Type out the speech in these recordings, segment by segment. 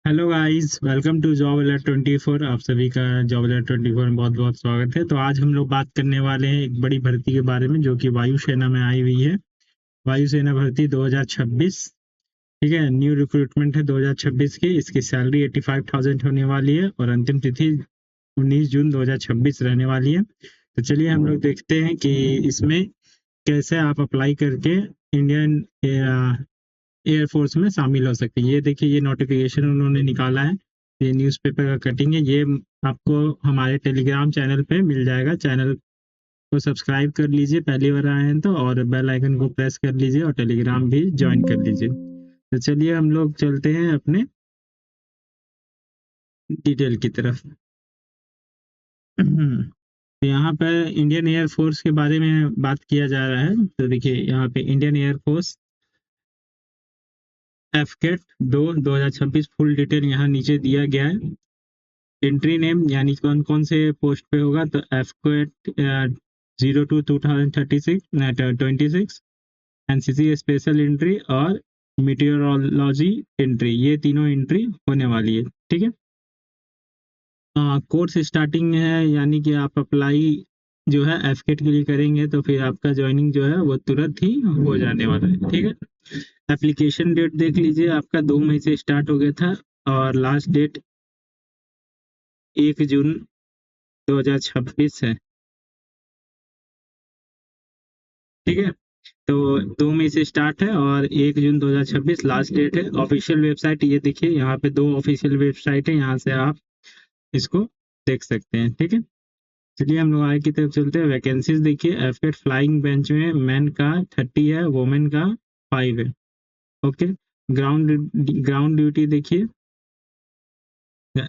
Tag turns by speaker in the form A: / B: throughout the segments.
A: Hello guys, welcome to job alert 24। आप सभी का जॉब अलर्ट 24 में बहुत बहुत स्वागत है। तो आज हम लोग बात करने वाले हैं एक बड़ी भर्ती के बारे में जो कि वायुसेना में आई हुई है। वायुसेना भर्ती 2026। ठीक है, न्यू रिक्रूटमेंट है 2026 की। इसकी सैलरी 85,000 होने वाली है और अंतिम तिथि 19 जून 2026 रहने वाली है। तो चलिए हम लोग देखते हैं कि इसमें कैसे आप अप्लाई करके इंडियन एयरफोर्स में शामिल हो सकते हैं। ये देखिए, ये नोटिफिकेशन उन्होंने निकाला है। ये न्यूज़पेपर का कटिंग है। ये आपको हमारे टेलीग्राम चैनल पे मिल जाएगा। चैनल को सब्सक्राइब कर लीजिए पहली बार आए हैं तो, और बेल आइकन को प्रेस कर लीजिए और टेलीग्राम भी ज्वाइन कर लीजिए। तो चलिए हम लोग चलते हैं अपने डिटेल की तरफ। तो यहाँ पर इंडियन एयरफोर्स के बारे में बात किया जा रहा है। तो देखिए यहाँ पे इंडियन एयरफोर्स एफकेट 2026 फुल डिटेल यहाँ नीचे दिया गया है। एंट्री नेम यानी कौन कौन से पोस्ट पे होगा, तो एफकेट 02/2036 एनसीसी स्पेशल एंट्री और मीटियोरोलॉजी एंट्री, ये तीनों एंट्री होने वाली है। ठीक है, कोर्स स्टार्टिंग है, यानी कि आप अप्लाई जो है एफकेट के लिए करेंगे तो फिर आपका ज्वाइनिंग जो है वो तुरंत ही हो जाने वाला है। ठीक है, एप्लीकेशन डेट देख लीजिए, आपका 2 मई से स्टार्ट हो गया था और लास्ट डेट 1 जून 2026 है। ठीक है, तो 2 मई से स्टार्ट है और 1 जून 2026 लास्ट डेट है। ऑफिशियल वेबसाइट ये देखिए, यहाँ पे 2 ऑफिशियल वेबसाइट है, यहाँ से आप इसको देख सकते हैं। ठीक है, चलिए हम लोग आगे की तरफ चलते हैं। वैकेंसीज देखिए, एफकेट फ्लाइंग बेंच में मैन का 30 है, वुमेन का 5 है। ओके, ग्राउंड ड्यूटी देखिए,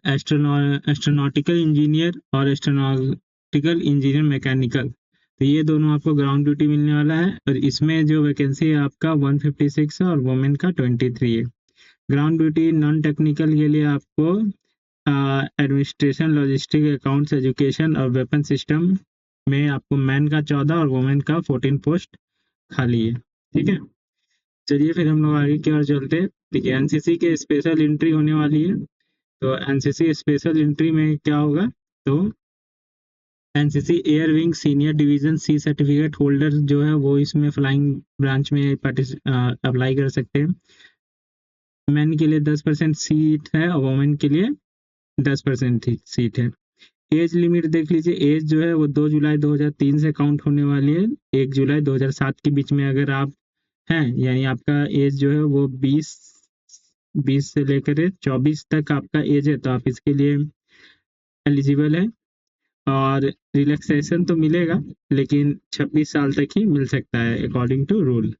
A: एस्ट्रोनॉटिकल इंजीनियर और एस्ट्रोनॉटिकल इंजीनियर मैकेनिकल, तो ये दोनों आपको ग्राउंड ड्यूटी मिलने वाला है। और इसमें जो वैकेंसी है आपका 156 है और वुमेन का 23 है। ग्राउंड ड्यूटी नॉन टेक्निकल के लिए आपको एडमिनिस्ट्रेशन, लॉजिस्टिक, अकाउंट्स, एजुकेशन और वेपन सिस्टम में आपको मैन का 14 और वुमेन का 14 पोस्ट खाली है। ठीक है, चलिए फिर हम लोग आगे की ओर चलते हैं। देखिए एनसीसी के स्पेशल एंट्री होने वाली है। तो एनसीसी स्पेशल एंट्री में क्या होगा, तो NCC air wing senior division C certificate holder जो है वो इसमें फ्लाइंग ब्रांच में अप्लाई कर सकते हैं। मैन के लिए 10% सीट है और वुमेन के लिए 10% सीट है। एज लिमिट देख लीजिए, एज जो है वो 2 जुलाई 2003 से काउंट होने वाली है। 1 जुलाई 2007 के बीच में अगर आप हैं, यानी आपका एज जो है वो 20 से लेकर 24 तक आपका एज है, तो आप इसके लिए एलिजिबल है। और रिलैक्सेशन तो मिलेगा, लेकिन 26 साल तक ही मिल सकता है according to rule.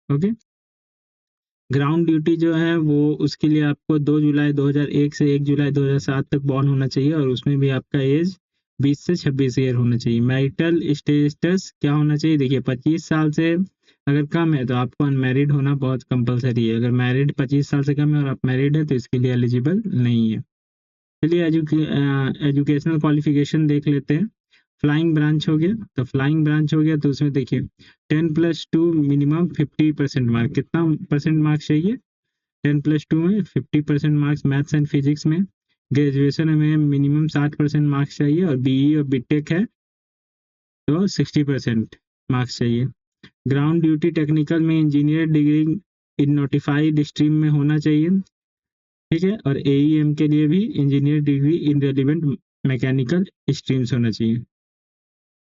A: Okay, ground duty जो है वो उसके लिए आपको 2 जुलाई 2001 से 1 जुलाई 2007 तक बॉर्न होना चाहिए और उसमें भी आपका एज 20 से 26 ईयर होना चाहिए। मैरिटल स्टेटस क्या होना चाहिए, देखिए 25 साल से अगर कम है तो आपको अनमैरिड होना बहुत कंपलसरी है। अगर मैरिड 25 साल से कम है और आप मैरिड है तो इसके लिए एलिजिबल नहीं है। चलिए एजुकेशनल क्वालिफिकेशन देख लेते हैं। फ्लाइंग ब्रांच हो गया, तो फ्लाइंग ब्रांच हो गया तो उसमें देखिए 10+2 मिनिमम 50% मार्क, कितना परसेंट मार्क्स चाहिए, 10+2 में 50% मार्क्स मैथ्स एंड फिजिक्स में। ग्रेजुएशन में मिनिमम 60% मार्क्स चाहिए और बीई और बीटेक है तो 60% मार्क्स चाहिए। ग्राउंड ड्यूटी टेक्निकल में engineer degree in notified stream में होना चाहिए। ठीक है, और एईएम के लिए भी engineer degree in relevant mechanical streams होना चाहिए।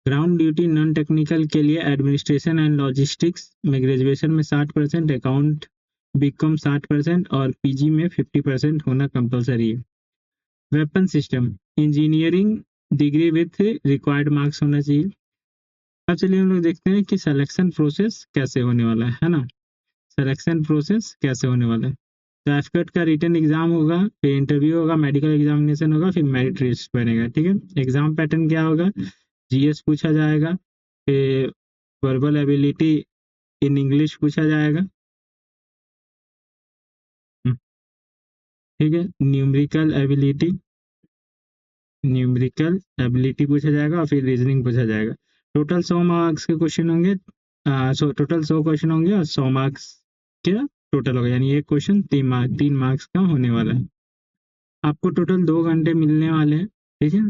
A: ग्राउंड ड्यूटी नॉन टेक्निकल के लिए एडमिनिस्ट्रेशन एंड लॉजिस्टिक्स में ग्रेजुएशन में 60%, अकाउंट बीकॉम 60% और पीजी में 50% होना कंपलसरी है। Weapon system engineering degree with required marks होना चाहिए। अब चलिए हम लोग देखते हैं कि सिलेक्शन प्रोसेस कैसे होने वाला है ना। सिलेक्शन प्रोसेस कैसे होने वाला है, तो एफकेट का रिटन एग्जाम होगा, फिर इंटरव्यू होगा, मेडिकल एग्जामिनेशन होगा, फिर मेरिट लिस्ट बनेगा। ठीक है, एग्जाम पैटर्न क्या होगा, जीएस पूछा जाएगा, फिर वर्बल एबिलिटी इन इंग्लिश पूछा जाएगा। ठीक है, न्यूमेरिकल एबिलिटी पूछा जाएगा और फिर रीजनिंग पूछा जाएगा। टोटल 100 मार्क्स के क्वेश्चन होंगे। टोटल 100 क्वेश्चन होंगे और 100 मार्क्स के टोटल होगा, यानी एक क्वेश्चन 3 मार्क्स का होने वाला है। आपको टोटल 2 घंटे मिलने वाले हैं, ठीक है।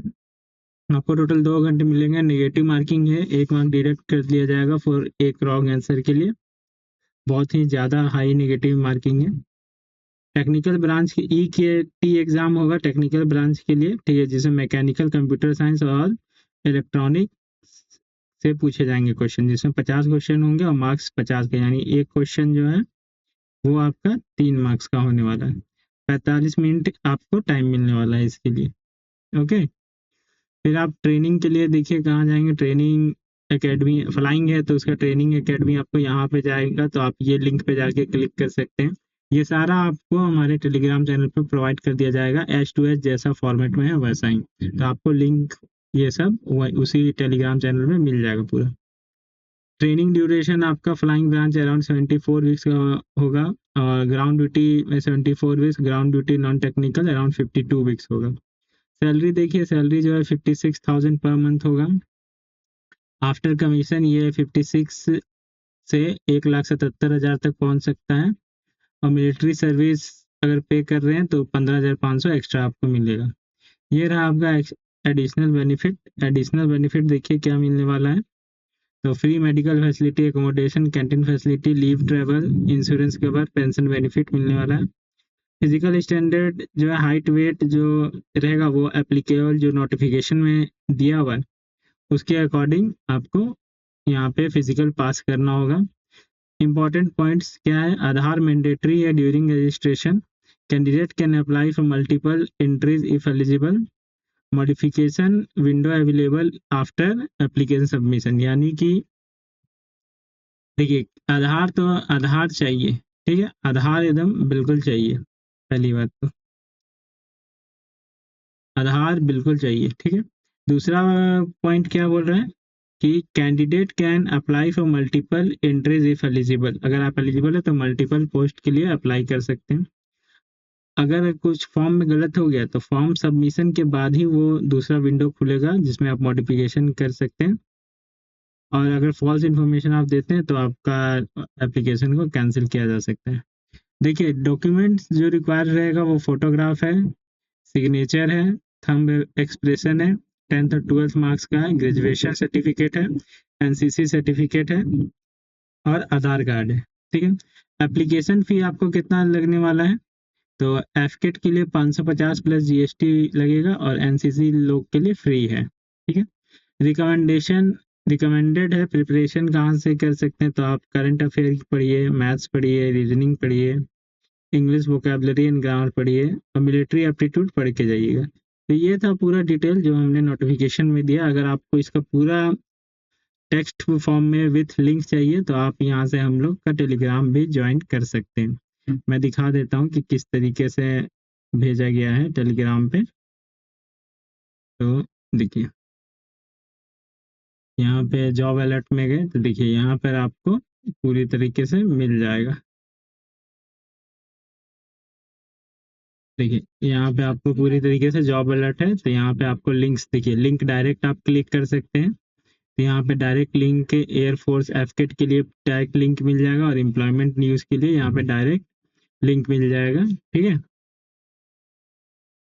A: आपको टोटल 2 घंटे मिलेंगे। नेगेटिव मार्किंग है, 1 मार्क डिडक्ट कर दिया जाएगा फॉर एक रॉन्ग आंसर के लिए। बहुत ही ज़्यादा हाई नेगेटिव मार्किंग है। टेक्निकल ब्रांच की EKT एग्जाम होगा टेक्निकल ब्रांच के लिए, ठीक है, जिसमें मैकेनिकल, कंप्यूटर साइंस और इलेक्ट्रॉनिक से पूछे जाएंगे क्वेश्चन, जिसमें 50 क्वेश्चन होंगे और मार्क्स 50 के, यानी एक क्वेश्चन जो है वो आपका 3 मार्क्स का होने वाला है। 45 मिनट आपको टाइम मिलने वाला है इसके लिए, ओके। फिर आप ट्रेनिंग के लिए देखिए कहाँ जाएंगे। ट्रेनिंग एकेडमी, फ्लाइंग है तो उसका ट्रेनिंग एकेडमी आपको यहाँ पे जाएगा, तो आप ये लिंक पे जाके क्लिक कर सकते हैं। ये सारा आपको हमारे टेलीग्राम चैनल पे प्रोवाइड कर दिया जाएगा, H2H जैसा फॉर्मेट में है वैसा ही। तो आपको लिंक ये सब उसी टेलीग्राम चैनल में मिल जाएगा पूरा। ट्रेनिंग ड्यूरेशन आपका फ्लाइंग ब्रांच अराउंड 74 वीक्स का होगा, और ग्राउंड ड्यूटी में 74 weeks, ground duty non technical around 52 weeks होगा। सैलरी देखिए, सैलरी जो है 56,000 पर मंथ होगा। आफ्टर कमीशन ये 56 से 1,77,000 तक पहुंच सकता है। और मिलिट्री सर्विस अगर पे कर रहे हैं तो 15,500 एक्स्ट्रा आपको मिलेगा। ये रहा आपका एडिशनल बेनिफिट। एडिशनल बेनिफिट देखिए क्या मिलने वाला है। तो free medical facility, accommodation, canteen facility, leave, travel, insurance cover, pension benefit मिलने वाला है। फिजिकल स्टैंडर्ड जो है, हाइट वेट जो रहेगा वो एप्लीकेबल जो नोटिफिकेशन में दिया हुआ है उसके अकॉर्डिंग आपको यहाँ पे फिजिकल पास करना होगा। इंपॉर्टेंट पॉइंट्स क्या है, आधार मैंडेटरी है during registration. Candidate can apply for multiple entries if eligible. Modification window available after application submission, यानी कि देखिए आधार तो आधार चाहिए, ठीक है, आधार एकदम बिल्कुल चाहिए। पहली बात तो आधार बिल्कुल चाहिए, ठीक है। दूसरा पॉइंट क्या बोल रहे हैं कि candidate can apply for multiple entries if eligible. अगर आप एलिजिबल है तो मल्टीपल पोस्ट के लिए अप्लाई कर सकते हैं। अगर कुछ फॉर्म में गलत हो गया तो फॉर्म सबमिशन के बाद ही वो दूसरा विंडो खुलेगा जिसमें आप मॉडिफिकेशन कर सकते हैं। और अगर फॉल्स इन्फॉर्मेशन आप देते हैं तो आपका एप्लीकेशन को कैंसिल किया जा सकता है। देखिए डॉक्यूमेंट्स जो रिक्वायर रहेगा वो फोटोग्राफ है, सिग्नेचर है, थंब एक्सप्रेशन है, 10th और 12th मार्क्स का है, ग्रेजुएशन सर्टिफिकेट है, NCC सर्टिफिकेट है और आधार कार्ड है, ठीक है। एप्लीकेशन फी आपको कितना लगने वाला है, तो एफकेट के लिए 550 प्लस GST लगेगा और NCC लोग के लिए फ्री है, ठीक है। रिकमेंडेशन रिकमेंडेड है प्रिपरेशन कहाँ से कर सकते हैं, तो आप करंट अफेयर पढ़िए, मैथ्स पढ़िए, रीजनिंग पढ़िए, इंग्लिश वोकेबलरी एंड ग्रामर पढ़िए और मिलिट्री एप्टीट्यूड पढ़ के जाइएगा। तो ये था पूरा डिटेल जो हमने नोटिफिकेशन में दिया। अगर आपको इसका पूरा टेक्स्ट फॉर्म में विथ लिंक चाहिए तो आप यहाँ से हम लोग का टेलीग्राम भी ज्वाइन कर सकते हैं। मैं दिखा देता हूँ कि किस तरीके से भेजा गया है टेलीग्राम पे। तो देखिए यहाँ पे जॉब अलर्ट में गए तो देखिए यहाँ पर आपको पूरी तरीके से मिल जाएगा। देखिए यहाँ पे आपको पूरी तरीके से जॉब अलर्ट है, तो यहाँ पे आपको लिंक्स देखिए, लिंक डायरेक्ट आप क्लिक कर सकते हैं। तो यहाँ पे डायरेक्ट लिंक एयरफोर्स एफकेट के लिए डायरेक्ट लिंक मिल जाएगा और एम्प्लॉयमेंट न्यूज़ के लिए यहाँ पे डायरेक्ट लिंक मिल जाएगा, ठीक है।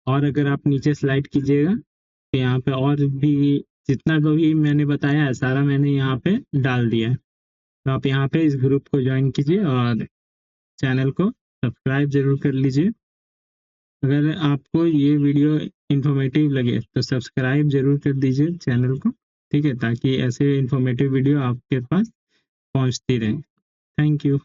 A: और अगर आप नीचे स्लाइड कीजिएगा तो यहाँ पे और भी जितना भी मैंने बताया है सारा मैंने यहाँ पे डाल दिया है। तो आप यहाँ पे इस ग्रुप को ज्वाइन कीजिए और चैनल को सब्सक्राइब जरूर कर लीजिए। अगर आपको ये वीडियो इन्फॉर्मेटिव लगे तो सब्सक्राइब जरूर कर दीजिए चैनल को, ठीक है, ताकि ऐसे इन्फॉर्मेटिव वीडियो आपके पास पहुंचती रहे। Thank you.